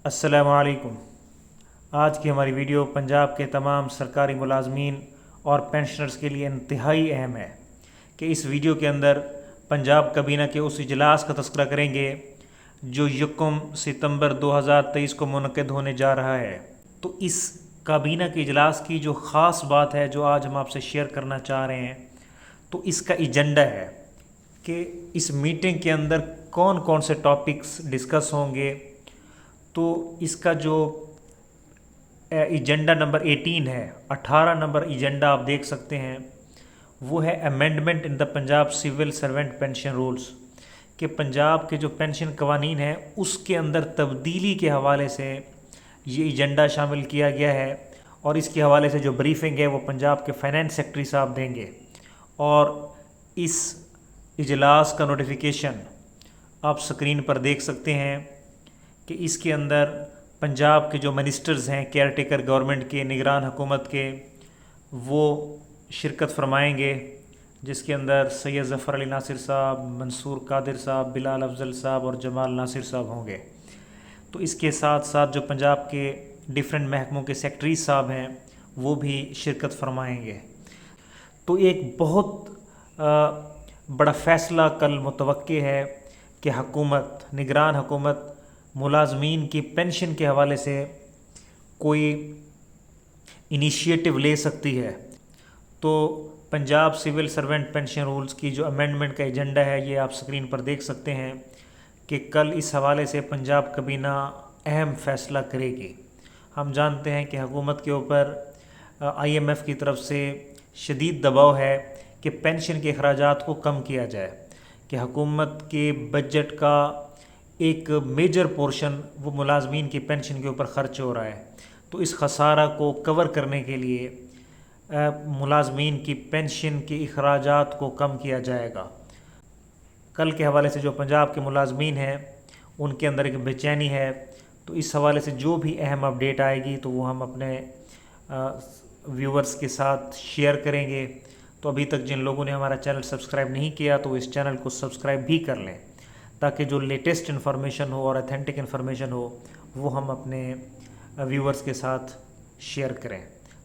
السلام علیکم۔ آج کی ہماری ویڈیو پنجاب کے تمام سرکاری ملازمین اور پینشنرز کے لیے انتہائی اہم ہے کہ اس ویڈیو کے اندر پنجاب کابینہ کے اس اجلاس کا تذکرہ کریں گے جو 1 ستمبر 2023 کو منعقد ہونے جا رہا ہے۔ تو اس کابینہ کے اجلاس کی جو خاص بات ہے جو آج ہم آپ سے شیئر کرنا چاہ رہے ہیں، تو اس کا ایجنڈا ہے کہ اس میٹنگ کے اندر کون کون سے ٹاپکس ڈسکس ہوں گے۔ تو اس کا جو ایجنڈا نمبر 18 ہے، 18 نمبر ایجنڈا آپ دیکھ سکتے ہیں، وہ ہے amendment in the Punjab civil servant pension rules, کہ پنجاب کے جو پینشن قوانین ہیں اس کے اندر تبدیلی کے حوالے سے یہ ایجنڈا شامل کیا گیا ہے، اور اس کے حوالے سے جو بریفنگ ہے وہ پنجاب کے فائنانس سیکٹری صاحب دیں گے۔ اور اس اجلاس کا نوٹیفیکیشن آپ سکرین پر دیکھ سکتے ہیں کہ اس کے اندر پنجاب کے جو منسٹرز ہیں کیئر ٹیکر گورنمنٹ کے، نگران حکومت کے، وہ شرکت فرمائیں گے، جس کے اندر سید ظفر علی ناصر صاحب، منصور قادر صاحب، بلال افضل صاحب اور جمال ناصر صاحب ہوں گے۔ تو اس کے ساتھ ساتھ جو پنجاب کے ڈیفرنٹ محکموں کے سیکٹریز صاحب ہیں وہ بھی شرکت فرمائیں گے۔ تو ایک بہت بڑا فیصلہ کل متوقع ہے کہ حکومت، نگران حکومت، ملازمین کی پینشن کے حوالے سے کوئی انیشیٹو لے سکتی ہے۔ تو Punjab civil servant pension rules کی جو امینڈمنٹ کا ایجنڈا ہے یہ آپ سکرین پر دیکھ سکتے ہیں کہ کل اس حوالے سے پنجاب کابینہ اہم فیصلہ کرے گی۔ ہم جانتے ہیں کہ حکومت کے اوپر IMF کی طرف سے شدید دباؤ ہے کہ پینشن کے اخراجات کو کم کیا جائے، کہ حکومت کے بجٹ کا ایک میجر پورشن وہ ملازمین کی پینشن کے اوپر خرچ ہو رہا ہے۔ تو اس خسارہ کو کور کرنے کے لیے ملازمین کی پینشن کے اخراجات کو کم کیا جائے گا۔ کل کے حوالے سے جو پنجاب کے ملازمین ہیں ان کے اندر ایک بے چینی ہے، تو اس حوالے سے جو بھی اہم اپڈیٹ آئے گی تو وہ ہم اپنے ویورز کے ساتھ شیئر کریں گے۔ تو ابھی تک جن لوگوں نے ہمارا چینل سبسکرائب نہیں کیا تو اس چینل کو سبسکرائب بھی کر لیں، تاکہ جو لیٹسٹ انفارمیشن ہو اور اتھینٹک انفارمیشن ہو وہ ہم اپنے ویورز کے ساتھ شیئر کریں۔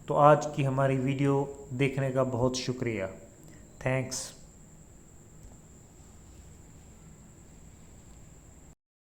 تو آج کی ہماری ویڈیو دیکھنے کا بہت شکریہ۔ تھینکس۔